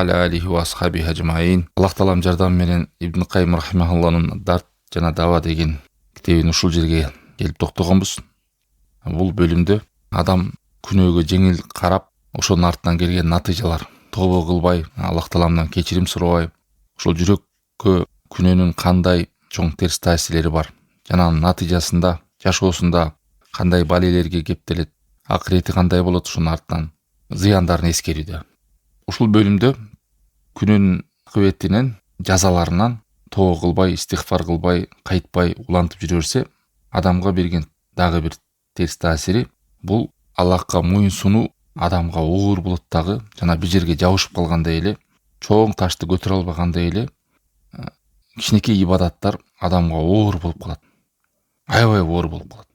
ala alihi wa ashabihi ajmain. Аллах таалам жардам менен Ибн Кайим рахимахулланын Дарт жана Дава деген китебин ушул жерге келип токтогонбуз. Бул бөлүмдө адам күнөөгө жеңил карап, ошонун артынан келген натыйжалар, тобо кылбай, Аллах тааламдан кечирим сурабай, ошол жүрөккө күнөөнүн кандай чоң терс таасирлери бар жана анын натыйжасында жашоосунда кандай балелерге кептелет, акырети кандай болот, ошонун артынан зыяндарын эскерүүдө. Ушул бөлүмдө күнөөнүн акыбетинен, жазаларынан тобо кылбай, истигфар кылбай, кайтпай улантып жүрө берсе, адамга берген дагы бир терс таасири бул Аллахка моюн сунуу адамга оор болот дагы, жана бир жерге жабышып калгандай эле, чоң ташты көтөрө албагандай эле кичинекей ибадаттар адамга оор болуп калат. Аябай оор болуп калат.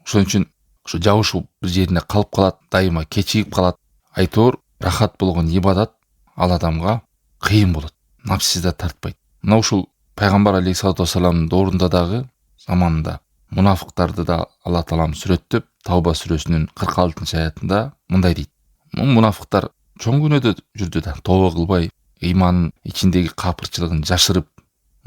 Ошон үчүн ушу жабышып бир жерине калып калат, дайыма кечигип калат. Айтор рахат болгон ибадат ал адамга кыйын болот. Напсиз да тартпайт. Мына ушул пайгамбар алейхиссалату вассаламдын доорунда дагы заманында мунафыктарды да Алла таалам сүрөттөп, Тавба сүрөсүнүн 46-аятында мындай дейт. Мунафыктар чоң күнөөдө жүрдү да, тобо кылбай, ыймандын ичиндеги капырчылыгын жашырып,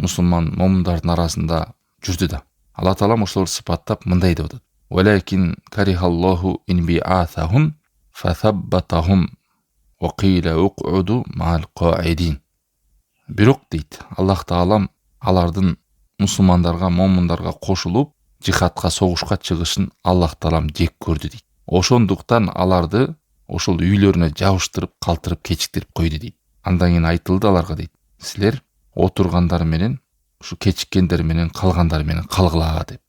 мусулман момундардын арасында жүрдү да. Алла таалам ошолорду сыпаттап мындай деп атат. Валакин карихаллаху инби'аthahum фатhabbatahum ва кийла уқуду ма'ал қаидин. Бирок дейт, Аллах таалам алардын мусулмандарга, момундарга кошулуп, жихадка, согушка чыгышын Аллах таалам жек көрдү дейт. Ошондуктан аларды ошол үйлөрүнө жабыштырып, калтырып, кечиктирип койду дейт. Андан кийин айтылды аларга дейт, силер отургандар менен, ушу кечиккендер менен, калгандар менен калгыла деп.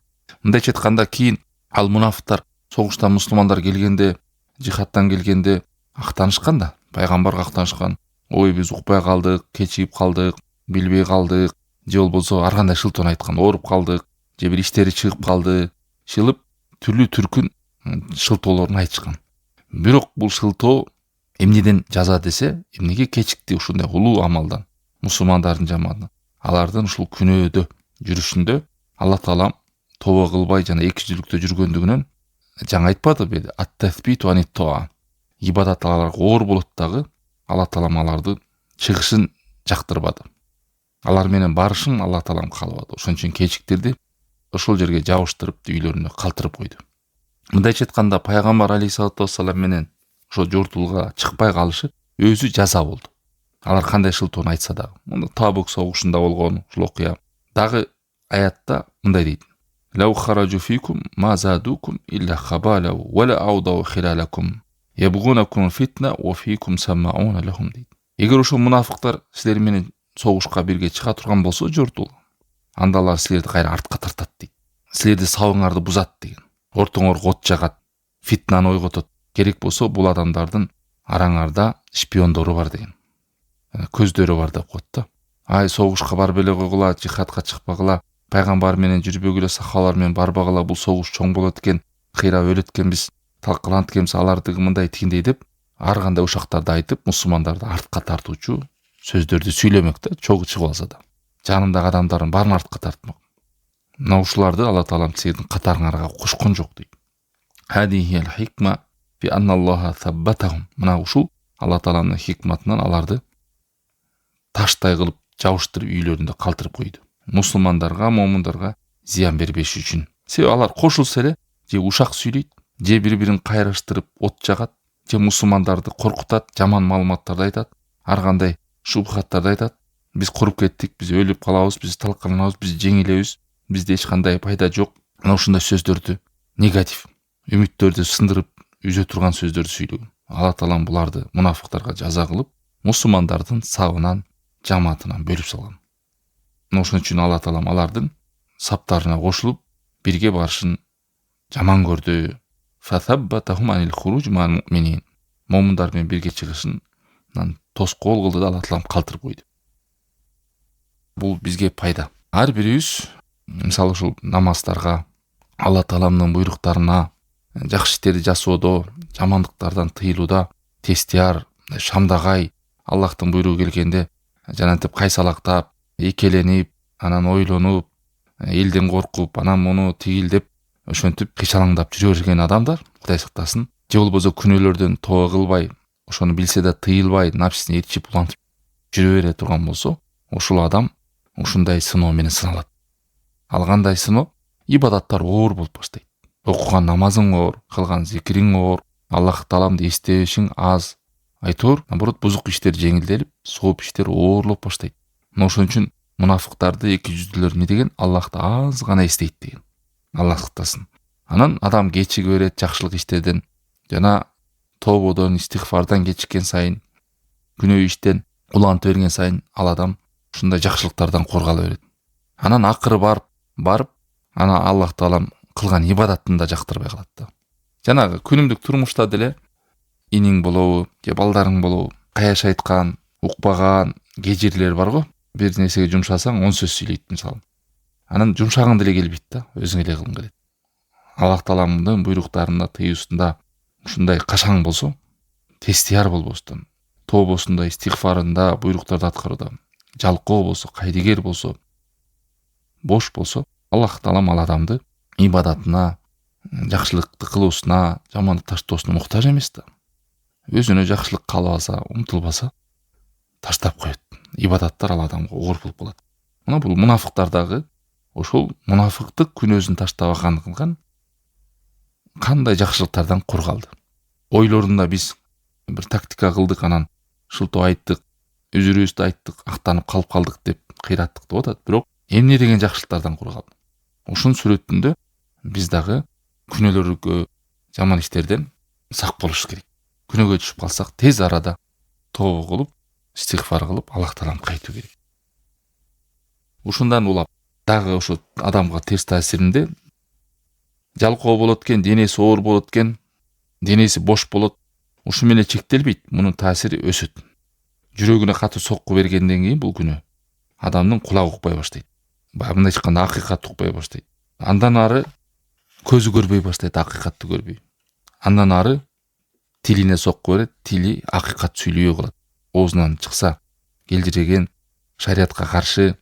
Мындайча айтканда, кийин ал мунафыктар согуштан мусулмандар келгенде, жихадтан келгенде актанышкан да, пайгамбарга актанышкан. Ой, биз укпай калдык, кечигип калдык, билбей калдык, же болбосо ар кандай шылтоон айткан, ооруп калдык, же бир иштери чыгып калды, шылып түрлүү түркүн шылтоолорун айтышкан. Бирок бул шылтоо эмнеден жаза десе, эмнеге кечикти ушундай улуу амалдан мусулмандардын жамааты. Алардын ушул күнөөдө жүрүшүндө Алла таалам тобо кылбай жана экичиликтө жүргөндүгүнөн жаңа айтпады бе, ат-тафбиту анит-тоа. Ибадат аларга оор болот дагы, Алла таалам аларды чыгышын жактырбады. Алар менен барышын Алла таалам каалабады. Ошон үчүн кечиктирди, ошол жерге жабыштырып, үйлөрүнө калтырып койду. Мындайча айтканда, пайгамбар алейхиссалату вассалам менен ошо жортулга чыкпай калышы өзү жаза болду. Алар кандай шылтоон айтса дагы. Муну Табук согушунда болгон ушул окуя. Дагы аятта мындай дейт. Лау хараджу фикум ма задукум илля хабала ва ла аудау хилалакум ябгунакум фитна ва фикум саммауна лахум дейт. Эгер ошо мунафыктар силер менен согушка бирге чыга турган болсо жортул, анда алар силерди кайра артка тартат дейт. Силерди сабыңарды бузат деген. Ортоңорго от жагат, фитнаны ойготот. Керек болсо бул адамдардын араңарда шпиондору бар деген. Көздөрү бар деп коет да. Ай, согушка барып эле койгула, жихадка чыкпагыла, пайгамбар менен жүрбөгүлө, сахабалар менен барбагыла, бул согуш чоң болот экен, кыйрап өлөт экенбиз, талкаланат экенбиз, алардыгы мындай тигиндей деп, ар кандай ушактарды айтып, мусулмандарды артка тартуучу сөздөрдү сүйлөмөк да, чогуу чыгып алса да. Жанымдагы адамдардын баарын артка тартмак. Мына ушуларды Алла таалам силердин катарыңарга кошкон жок дейт. Хадихил хикма би анналлаха саббатахум. Мына ушул Алла тааламдын хикматынан аларды таштай кылып жабыштырып үйлөрүндө калтырып койду. Мусулмандарга, момундарга зыян бербеш үчүн. Себеби алар кошулса эле же ушак сүйлөйт, же бири-бирин кайрыштырып от жагат, же мусулмандарды коркутат, жаман маалыматтарды айтат, ар кандай шубхаттарды айтат. Биз куруп кеттик, биз өлүп калабыз, биз талкаланабыз, биз жеңилебиз, бизде эч кандай пайда жок. Мына ушундай сөздөрдү, негатив, үмүттөрдү сындырып үзө турган сөздөрдү сүйлөгөн. Алла таалам буларды мунафыктарга жаза кылып, мусулмандардын сабынан, жамаатынан бөлүп салган. Ошон үчүн Алла таалам алардын саптарына кошулуп, бирге барышын жаман көрдү. Фатаббатахум анил хуруж ма'ал му'минин. Момундар менен бирге чыгышынан тоскоол кылды да, Алла таалам калтырып койду. Бул бизге пайда. Ар бирибиз мисалы ушул намаздарга, Алла тааламдын буйруктарына, жакшы иштерди жасоодо, жамандыктардан тыйылууда, тестияр, шамдагай, Аллахтын буйругу келгенде жанантип кайсалактап, экеленип, анан ойлонуп, элден коркуп, анан муну тигил деп ошентип кыйшалаңдап жүрө берген адамдар, Кудай сактасын, же болбосо күнөөлөрдөн тобо кылбай, ошону билсе да тыйылбай, напсисине ээрчип улантып жүрө бере турган болсо, ушул адам ушундай сыноо менен сыналат. Ал кандай сыноо? Ибадаттар оор болуп баштайт. Окуган намазың оор, кылган зикириң оор, Аллах Тааламды эстебешиң аз. Айтор, наоборот, бузук иштер жеңилделип, сооп иштер оорлоп баштайт. Мына ошон үчүн мунафыктарды эки жүздүүлөр эмне деген? Аллахты аз гана эстейт деген. Аллах сактасын. Анан адам кечиге берет жакшылык иштерден, жана тоободон, истигфардан кечиккен сайын, күнөө иштен уланып берген сайын ал адам ушундай жакшылыктардан коргала берет. Анан акыры барып, ана Аллах Таалам кылган ибадатын да жактырбай калат да. Жанагы күнүмдүк турмушта деле иниң болобу, же балдарың болобу, каяш айткан, укпаган кежирлер бар го. Бир нерсеге жумшасаң 10 сөз сүйлөйт мисалы. Анан жумшагың деле келбейт да, өзүң эле кылгың келет. Аллах Тааламдын буйруктарында, тыюусунда ушундай кашаң болсо, тестияр болбостон, тообосунда, истигфарында, буйруктарды аткарууда жалкоо болсо, кайдыгер болсо, бош болсо, Аллах Таалам ал адамды ибадатына, жакшылыкты кылуусуна, жаманды таштоосуна муктаж эмес да. Өзүнө жакшылык каалабаса, умтулбаса, таштап коет. Ибадаттар ал адамга оор болуп калат. Мына бул мунафыктардагы ошол мунафыктык күнөөсүн таштабагандыгын кандай жакшылыктардан кур калды. Ойлорунда биз бир тактика кылдык, анан ушултип айттык, үзүрүбүздү айттык, актанып калып калдык деп кыйраттык деп атат. Бирок эмне деген жакшылыктардан кур калды. Ушунун сүрөтүндө биз дагы күнөөлөргө, жаман иштерден сак болуш керек. Күнөөгө түшүп калсак, тез арада тообо кылып, истигфар кылып, Аллах Таалам кайтуу керек. Ушундан улап дагы ошо адамга терс таасиринде жалкоо болот экен, денеси оор болот экен, денеси бош болот. Ушу менен чектелбейт, мунун таасири өсөт. Жүрөгүнө катуу сокку бергенден кийин бул күнөө адамдын кулагы укпай баштайт. Мындай айтканда акыйкатты укпай баштайт. Андан ары көзү көрбөй баштайт, акыйкатты көрбөй. Андан ары тилине сокку берет, тили акыйкат сүйлөбөй калат. Оозунан чыкса келжиреген, шариятка каршы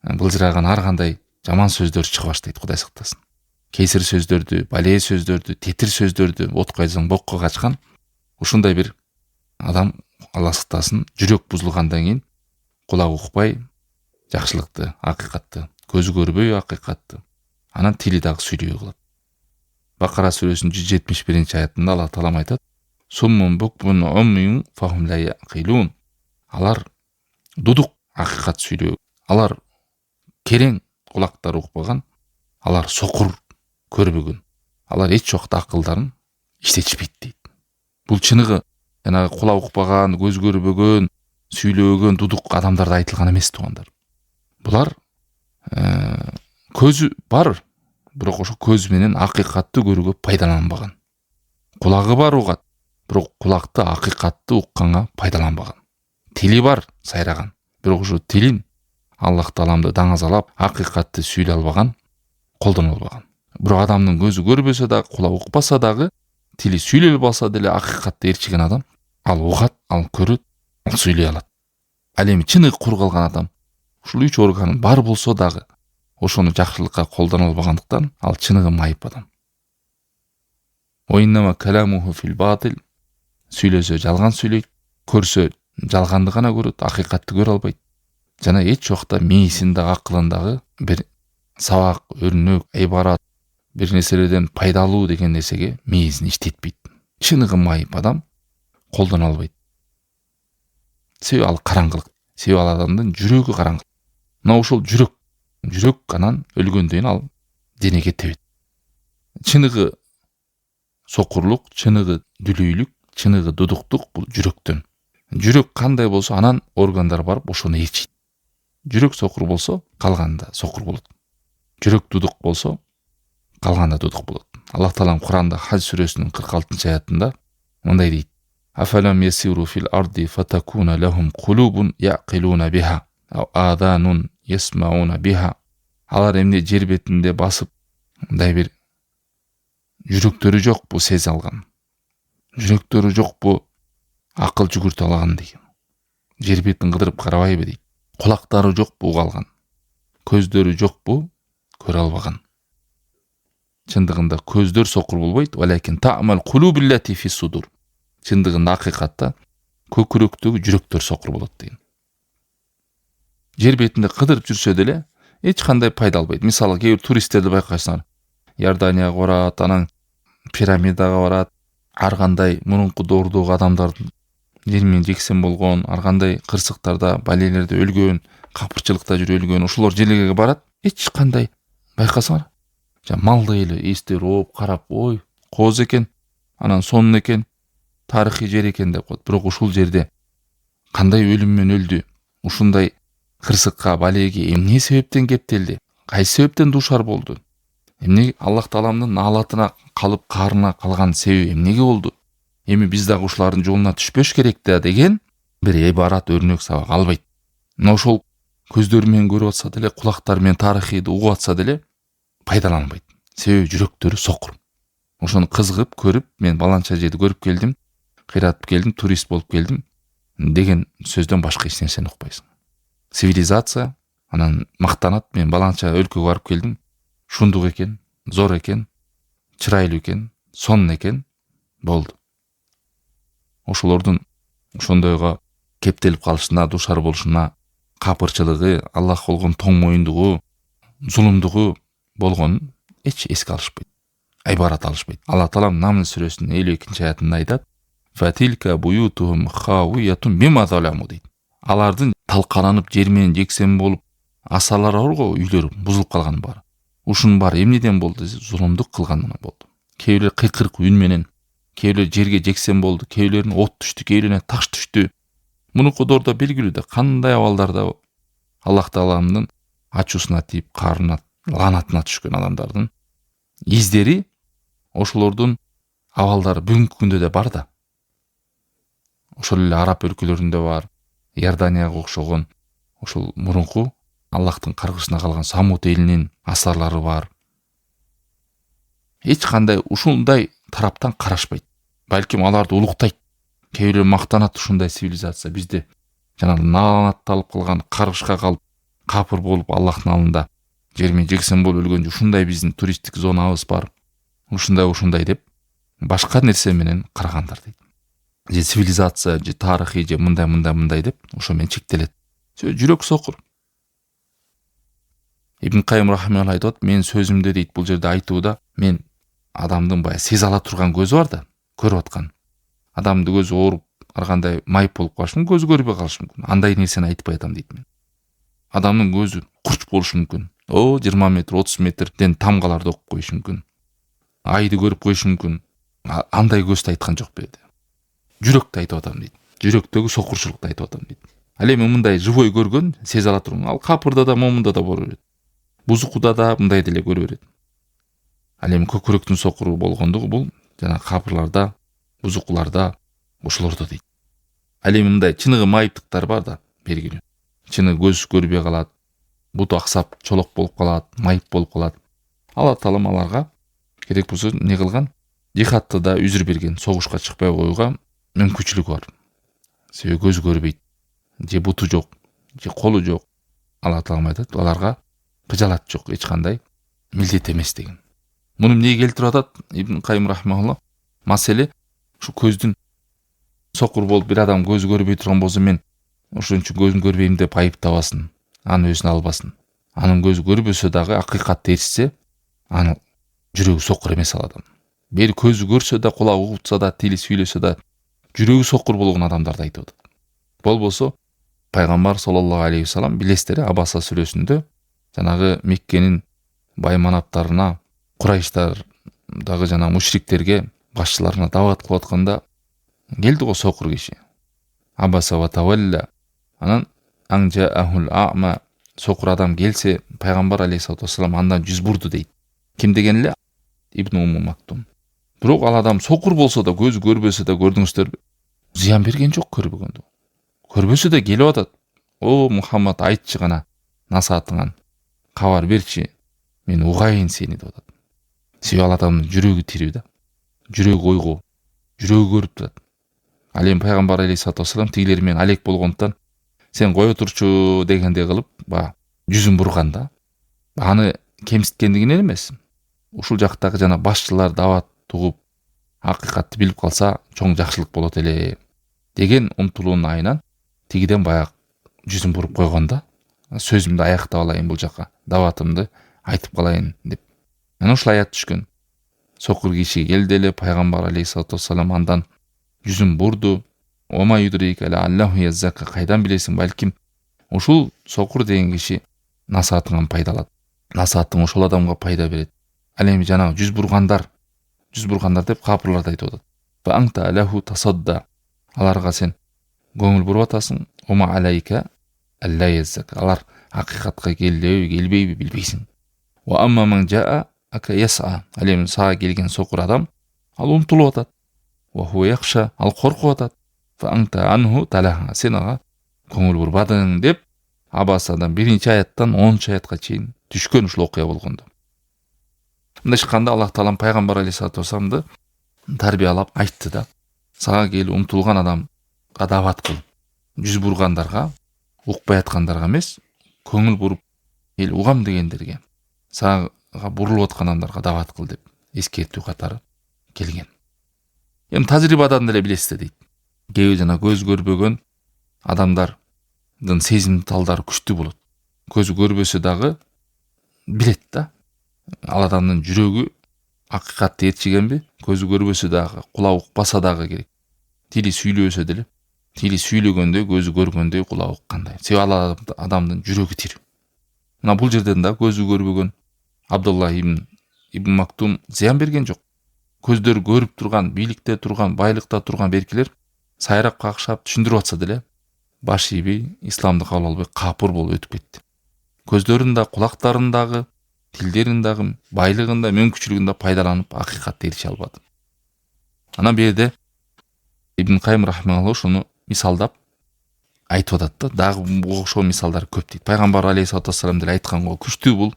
былжыраган ар кандай жаман сөздөр чыга баштайт, Кудай сактасын. Кесир сөздөрдү, балээ сөздөрдү, тетир сөздөрдү откайсаң бокко качкан ушундай бир адам, Аллах сактасын, жүрөк бузулгандан кийин кулагы укпай, жакшылыкты, акыйкатты, көзү көрбөй акыйкатты, анан тили дагы сүйлөбөй калат. Бакара сүрөсүнүн 171 аятында Аллах Таалам айтат: "Суммун букмун уммиюн фахум ла яқилун". Алар дудук, акыйкат сүйлөбөй. Алар керең, кулактары укпаган, алар сокур, көрбөгөн. Алар эч убакта акылдарын иштетишпейт дейт. Бул чыныгы жанагы кулак укпаган, көз көрбөгөн, сүйлөбөгөн, дудук адамдарда айтылган эмес туугандар. Булар көзү бар, бирок ошо көз менен акыйкатты көрүүгө пайдаланбаган. Кулагы бар угат, бирок кулакты акыйкатты укканга пайдаланбаган. Тили бар, сайраган, бирок ошо тилин Аллах Тааламды даңазалап, акыйкатты сүйлөй албаган, колдоно албаган. Бирок адамдын көзү көрбөсө дагы, кулагы укпаса дагы, тили сүйлөй албаса деле акыйкатты ээрчиген адам, ал угат, ал көрөт, ал сүйлөй алат. Ал эми чыныгы кур калган адам, ушул 3 орган бар болсо дагы, ошону жакшылыкка колдоно албагандыктан ал чыныгы майып адам. Ойнама каламуху фил батил, сүйлөсө жалган сүйлөйт, көрсө жалганды гана көрөт, акыйкатты көрө албайт. Жана эч убакта мээсинде, акылындагы бир сабак, өрнөк, айбарат, бир нерселерден пайдалуу деген нерсеге мээсин иштетпейт. Чыныгы майып адам колдоно албайт. Себеби ал караңгылык, себеби ал адамдын жүрөгү караңгылык. Мына ошол жүрөк анан өлгөндөн кийин ал денеге тебет. Чыныгы сокурлук, чыныгы дүлүйлүк, чыныгы дудуктук бул жүрөктөн. Жүрөк кандай болсо, анан органдар барып ошону ээрчийт. Жүрөк сокур болсо, калганда сокур болот. Жүрөк дудук болсо, калганда дудук болот. Аллах Таалам Куранда Хаж сүрөсүнүн 46-аятында мындай дейт: "Афалам ясиру фил арди фатакуна лахум кулубун яқилуна биха, ау аданун ясмауна биха". Алар эмне жер бетинде басып, мындай бир жүрөктөрү жокпу сезе алган. Жүрөктөрү жокпу акыл жүгүртө алган деген. Жер бетин кыдырып карабайбы дейт. Кулактары жокпу уга алган. Көздөрү жокпу көрө албаган. Чындыгында көздөр сокур болбойт, валакин та'мал кулубиллати фис судур. Чындыгында акыйкатта көкүрөктөгү жүрөктөр сокур болот деген. жер бетинде кыдырып жүрсө деле эч кандай пайда албайт. Мисалы кээ бир туристтерди байкайсыңар. Иорданияга барат, анан пирамидага барат, ар кандай мурунку доордогу адамдардын жермен жексен болгон, ар кандай кырсыктарда, балелерде өлгөн, капырчылыкта жүрүп өлгөн ошолор жерлерге барат. Эч кандай байкасаңар. Малдай эле эстер ооп карап, ой, кооз экен, анан сонун экен, тарыхый жер экен деп коет. Бирок ушул жерде кандай өлүммен өлдү? Ушундай кырсыкка, балеге эмне себептен кептелди? Кайсы себептен дуушар болду? Эмне Аллах Тааламдын наалатына калып, каарына калган себеби эмнеге болду? Эми биз дагы ушулардын жолуна түшпөш керек да деген бир ибарат, өрнөк сабак албайт. Мына ошол көздөр менен көрүп атса деле, кулактар менен тарыхыйды угуп атса деле пайдаланбайт. Себеби жүрөктөрү сокур. Ошону кызыгып көрүп, мен баланча жерди көрүп келдим, кыйратып келдим, турист болуп келдим деген сөздөн башка эч нерсени укпайсың. Цивилизация, анан мактанат, мен баланча өлкөгө барып келдим, шундук экен, зор экен, чырайлуу экен, сонун экен, болду. Ошолордун ошондойго кептелип калышына, дуушар болушуна, капырчылыгы, Аллах болгон тоң моюндугу, зулумдугу болгонун эч эске алышпайт. Айбарат алышпайт. Алла Таалам Намл сүрөсүнүн 52-аятында айтат: "Фатилка буютухум хавиятун бима заламу" дейт. Алардын талкаланып, жер менен жексен болуп, асалары барго, үйлөрү бузулуп калганы бар. Ушунун баары эмнеден болду? Зулумдук кылганынан болду. Кээ бирлер кыйкырык үн менен, кээ бирлер жерге жексен болду, кээ бирлерин от түштү, кээ бирлерине таш түштү. Мунуку доордо белгилүү да кандай абалдарда Аллах Тааламдын ачуусуна тийип, каарына, лаанатына түшкөн адамдардын издери, ошолордун абалдары бүгүнкү күндө да бар да. Ошол эле араб өлкөлөрүндө бар, Иорданияга окшогон ошол мурунку Аллахтын каргышына калган Самут элинин асарлары бар. Эч кандай ушундай тараптан карашпайт. Балким аларды улуктайт. Кээ бирлер мактанат ушундай цивилизация бизде жана наалатталып калган, каргышка калып, капыр болуп Аллахтын алдында жермен жексен болуп өлгөн ушундай биздин туристтик зонабыз бар. Ушундай деп башка нерсе менен карагандар дейт. Же цивилизация, же тарыхый, же мындай деп ошо менен чектелет. Жүрөк сокур. Ибн Кайым рахималла айтат, мен сөзүмдө дейт, бул жерде айтууда мен адамдын бая сезе ала турган көзү бар да, көрүп аткан. Адамдын көзү ооруп, ар кандай майып болуп калышы мүмкүн, көзү көрбөй калышы мүмкүн. Андай нерсени айтпай атам дейт мен. Адамдын көзү курч болушу мүмкүн. 20 метр, 30 метрден тамгаларды окуп коюшу мүмкүн. Айды көрүп коюшу мүмкүн. Андай көздү айткан жок беди. Жүрөктү айтып атам дейт. Жүрөктөгү сокурчулукту айтып атам дейт. Ал эми мындай живой көргөн, сезе ала турган, ал капырда да, момунда да боло берет. Бузукуда да мындай деле көрө берет. Ал эми көкүрөктүн сокуру болгондугу бул жана капырларда, бузукуларда, ошолордо дейт. Ал эми мындай чыныгы майыптыктар бар да, белгилүү. Чыны көз көрбөй калат, буту аксап, чолок болуп калат, майып болуп калат. Алла Таалам аларга керек болсо не кылган? Жихадты да үзүр берген, согушка чыкпай коюуга мүмкүнчүлүгү бар. Себеби көзү көрбөйт, же буту жок, же колу жок. Алла Таалам айтат, аларга кыжалат жок, эч кандай милдет эмес деген. Муну эмнеге келтирип атат Ибн Кайым рахимахулла? Маселе ушу көздүн сокур болуп бир адам көзү көрбөй турган болсо, мен ошон үчүн көзүн көрбөйм деп айыптабасын, аны өзүнө албасын. Анын көзү көрбөсө дагы акыйкатты ээрчсе, аны жүрөгү сокур эмес ал адам. Бери көзү көрсө да, кулагы угутса да, тили сүйлөсө да, жүрөгү сокур болгон адамдарды айтып атат. Болбосо пайгамбар саллаллаху алейхи вассалам билесиздер, Абаса сүрөсүндө жанагы Меккенин бай манаптарына, Курайштардагы жана мушриктерге, башчыларына дават кылып атканда келди го сокур киши. Абаса ва тавалла. Анан аңжа ахул ама, сокур адам келсе, пайгамбар алейхиссалату вассалам андан жүз бурду дейт. Ким деген эле? Ибн Умм Мактум. Бирок ал адам сокур болсо да, көзү көрбөсө да, көрдүңүздөр, зыян берген жок көрбөгөндө. Көрбөсө да келип атат. О Мухаммад, айтчы гана насаатыңан, кабар берчи, мен угайын сени деп атат. Себеби ал адамдын жүрөгү тирүү да. Жүрөгү ойгоо, жүрөгү көрүп турат. Ал эми пайгамбар алейхиссалату вассалам тигилер менен алек болгондуктан сен кое турчу дегендей кылып, жүзүн бурган да. Аны кемситкендигинен эмес. Ушул жактагы жана башчылар дават тугуп, акыйкатты билип калса, чоң жакшылык болот эле деген умтулуунун айынан тигиден баягы жүзүн буруп койгон да. сөзүмдү аяктап алайын, бул жака даватымды айтып калайын деп. Ушул аят түшкөн. Сокур киши келди эле, пайгамбар алейхиссалату вассалам андан жүзүн бурду. Ома юдрик аля аллаху яззака, кайдан билесиң, балким ушул сокур деген киши насаатыңан пайда алат. Насаатың ошол адамга пайда берет. Ал эми жанагы жүз бургандар деп капырларды айтып атат. Fa anta lahu tasadda. Аларга сен көңүл буруп атасың. Ома алайка алла яззак. Алар акыйкатка келбейби билбейсиң. Wa amma man jaa aka yas'a. Ал эми сага келген сокур адам, ал умтулуп атат. Wa huwa yakhsha. Ал коркуп атат. Fa anta anhu talaha. Сен ага көңүл бурбадың деп Абасадан 1-аяттан 10-аятка чейин түшкөн ушул окуя болгондо. Мындай чыкканда Аллах Таалам пайгамбар алейхиссалату вассаламды тарбиялап айтты да, сага келип умтулган адамга дават кыл. Жүз бургандарга, укпай аткандарга эмес, көңүл буруп эл угам дегендерге, сага бурулуп аткан адамдарга дават кыл деп эскертүү катары келген. Эми тажрыйбадан деле билесиз дейт. Кээ жана көз көрбөгөн адамдардын сезим талдары күчтүү болот. Көзү көрбөсө дагы билет да. Ал адамдын жүрөгү акыйкатты ээрчигенби, көзү көрбөсө дагы, кулагы укпаса дагы керек. Тили сүйлөсө деле, тили сүйлөгөндө, көзү көргөндө, кулагы уккандай. Себеби ал адамдын жүрөгү тирүү. Мына бул жерден да көзү көрбөгөн Абдулла ибн Мактум зыян берген жок. Көздөрү көрүп турган, бийликте турган, байлыкта турган беркилер сайрап какшап түшүндүрүп атса деле, баш ийбей, исламды кабыл албай капыр болуп өтүп кетти. Көздөрүндө, кулактарындагы, тилдериндагы, байлыгында, мүмкүнчүлүгүндө пайдаланып акыйкатты эриче албады. Анан берде Ибн Кайым рахимахуллах ушуну мисалдап айтып атат да, дагы ошол мисалдар көп дейт. Пайгамбар алейхиссалату вассалам деле айткан го, күчтүү бул,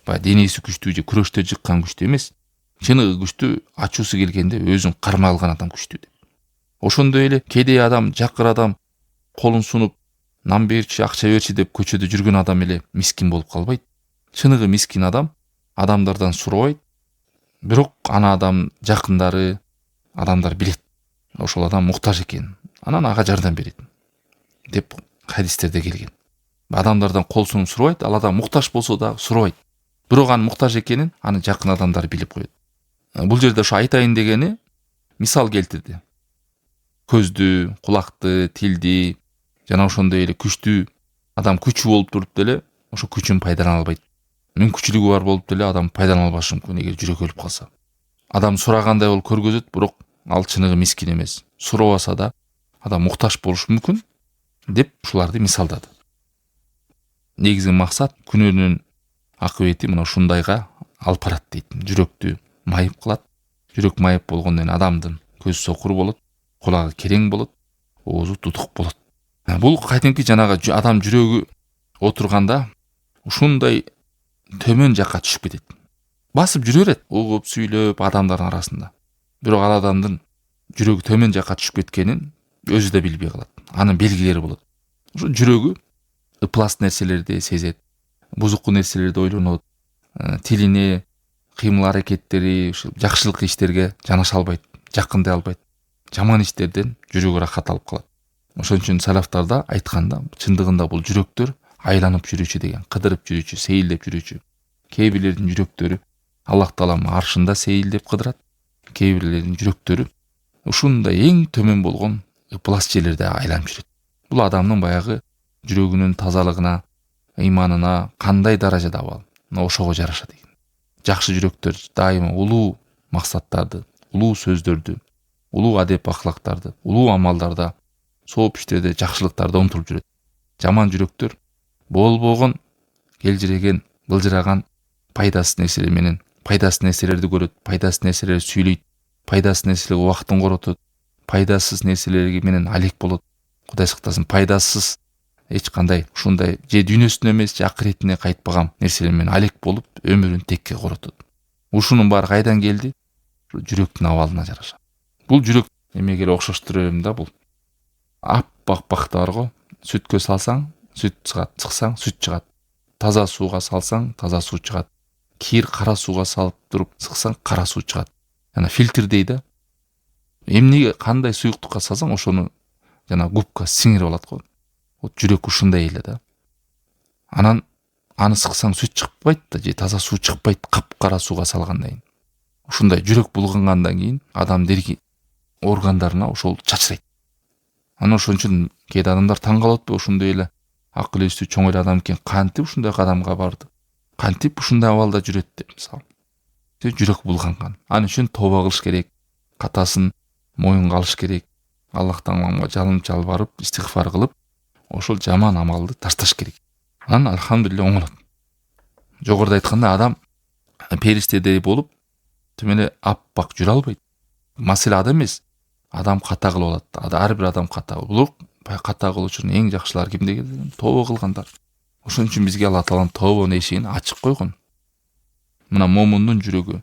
денеси күчтүү же күрөштө жыккан күчтүү эмес. Чыныгы күчтүү ачуусу келгенде өзүн кармай алган адам күчтүү деп. Ошондой эле кедей адам, жакыр адам колун сунуп, нан берчи, акча берчи деп көчөдө жүргөн адам эле мискин болуп калбайт. Чыныгы мискин адам адамдардан сурабайт. Бирок ана адам жакындары, адамдар билет. Ошол адам муктаж экенин. Анан ага жардам берет деп хадистерде келген. Адамдардан кол сунуп сурабайт, ал адам муктаж болсо да сурабайт. Бирок анын муктаж экенин аны жакын адамдар билип коет. Бул жерде ошо айтайын дегени мисал келтирди. Көздү, кулакты, тилди жана ошондой эле күчтүү адам күчү болуп туруп деле ошо күчүн пайдалана албайт. Мүмкүнчүлүгү бар болуп деле адам пайдалана албашы мүмкүн эгер жүрөгү өлүп калса. Адам сурагандай болуп көргөзөт, бирок ал чыныгы мискин эмес. Сурабаса да адам муктаж болушу мүмкүн деп ушуларды мисалдады. Негизги максат күнөөнүн акыбети мына ушундайга алып барат дейт. Жүрөктү майып кылат. Жүрөк майып болгондон кийин адамдын көзү сокур болот, кулагы керең болот, оозу тутук болот. Бул кайтинки жанагы адам жүрөгү отурганда ушундай төмөн жакка түшүп кетет. Басып жүрө берет, угуп, сүйлөп адамдардын арасында. Бирок ал адамдын жүрөгү төмөн жакка түшүп кеткенин өзү да билбей калат. Анын белгилери болот. Ошо жүрөгү ыплас нерселерди сезет, бузуктуу нерселерди ойлонот, тилине, кыймыл аракеттери, жакшылык иштерге жанаша албайт, жакындай албайт. Жаман иштерден жүрөгү рахат алып калат. Ошон үчүн салафтарда айтканда, чындыгында бул жүрөктөр айланып жүрүүчү деген, кыдырып жүрүүчү, сейилдеп жүрүүчү. Кээ бирлердин жүрөктөрү Аллах Таалам аршында сейилдеп кыдырат. Кээ бирлердин жүрөктөрү ушундай эң төмөн болгон ыплас жерлерде айланып жүрөт. Бул адамдын баягы жүрөгүнүн тазалыгына, ыйманына кандай даражада абал, ошого жараша деген. Жакшы жүрөктөр дайыма улуу максаттарды, улуу сөздөрдү, улуу адеп ахлактарды, улуу амалдарда, сооп иштерде, жакшылыктарда умтулуп жүрөт. Жаман жүрөктөр болбогон, келжиреген, былжыраган пайдасыз нерселер менен, пайдасыз нерселерди көрөт, пайдасыз нерселерди сүйлөйт, пайдасыз нерселерге убактын коротот, пайдасыз нерселер менен алек болот. Кудай сактасын, пайдасыз эч кандай ушундай же дүйнөсүнө эмес, же акыретине кайтпаган нерселер менен алек болуп, өмүрүн текке коротот. Ушунун баары кайдан келди? Жүрөктүн абалына жараша. Бул жүрөк эмеге эле окшоштура берем да, бул аппак бакта бар го. Сүткө салсаң, сүт чыгат, чыксаң, сүт чыгат. Таза сууга салсаң, таза суу чыгат. Кир кара сууга салып туруп чыксаң, кара суу чыгат. Жана фильтрдей да. Эмнеге кандай суюктукка салсаң, ошону жана губка сиңирип алат го. Вот жүрөк ушундай эле да. Анан аны сыксаң сүт чыкпайт да, же таза суу чыкпайт, капкара сууга салгандан кийин. Ушундай жүрөк булгангандан кийин адам дерги органдарына ошол чачырайт. Анан ошон үчүн кээде адамдар таң калат, ушундай эле акыл эстүү чоң эле адам экен кантип ушундай кадамга барды, кантип ушундай абалда жүрөт деп мисалы. Жүрөк булганган. Ал үчүн тооба кылыш керек, катасын моюнга алыш керек. Аллах Таалага жалбарып, истигфар кылып, ошол жаман амалды ташташ керек. Анан алхамдулилля оңолот. Жогоруда айтканда адам периштедей болуп, тим эле аппак жүрө албайт. Маселе ада эмес. Адам ката кылып алат. Ар бир адам ката. Бул ката кылуучунун эң жакшылары кимдер? Тооба кылгандар. Ошон үчүн бизге Аллах Таалам тообанын эшигин ачык койгон. Мына момундун жүрөгү,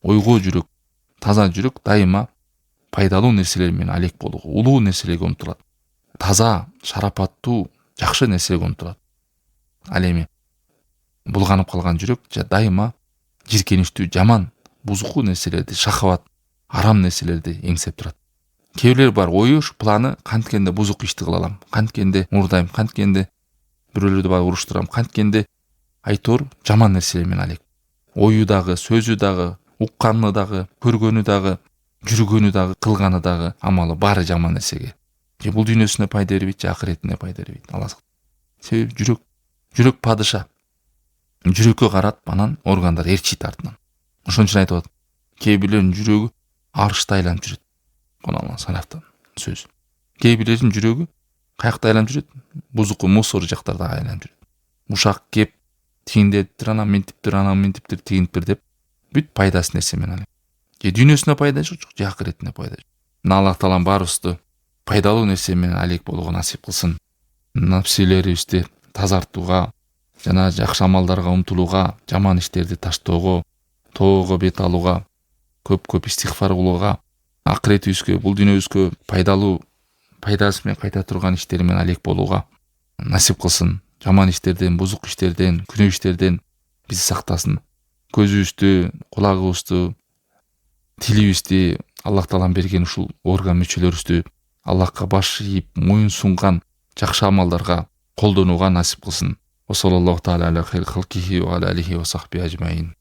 ойгоо жүрөк, таза жүрөк дайыма пайдалуу нерселер менен алек болууга, улуу нерселерге умтулат. Таза, шарапаттуу, жакшы нерселерге умтулат. Ал эми булганып калган жүрөк дайыма жиркеничтүү, жаман, бузуку нерселерди, шахават, арам нерселерди эңсеп турат. Кээ бирлер бар, оюш планы канткенде бузук ишти кыла алам, канткенде мурдайм, канткенде бирөөлөрдү барып уруштурам, канткенде айтор жаман нерселер менен алек. Ою дагы, сөзү дагы, укканы дагы, көргөнү дагы, жүргөнү дагы, кылганы дагы амалы баары жаман нерсеге. Же бул дүйнөсүнө пайда бербейт, же акыретине пайда бербейт. Себеби жүрөк падыша. Жүрөккө карат, анан органдар ээрчийт артынан. Ошон үчүн айтып атат. Кээ бирлердин жүрөгү арышты айланып жүрөт. Куналган санафтан сөз. Кээ бирлердин жүрөгү каякта айланып жүрөт? Бузуку, мусор жактарда айланып жүрөт. Ушак кеп тигиндептир, анан ментиптир, тигинтпир деп бүт пайдасы нерсе менен. Же дүйнөсүнө пайда жок, же акыретине пайда жок. Аллах Таалам баарыбызды пайдалуу нерсе менен алек болууга насип кылсын. Напсилерибизди тазартууга, жана жакшы амалдарга умтулууга, жаман иштерди таштоого, тоого бет алууга, көп истигфар кылууга, акыретибизге, бул дүйнөбүзгө пайдалуу, пайдасы менен кайта турган иштер менен алек болууга насип кылсын. Жаман иштерден, бузук иштерден, күнөө иштерден бизди сактасын. Көзүбүздү, кулагыбызды, тилибизди, Аллах Таалам берген ушул орган мүчөлөрүбүздү Аллахка баш ийип, моюн сунган жакшы амалдарга колдонууга насип кылсын. Ва саллаллаху таала аля хайр халкихи ва аля алихи ва сахби ажмаин.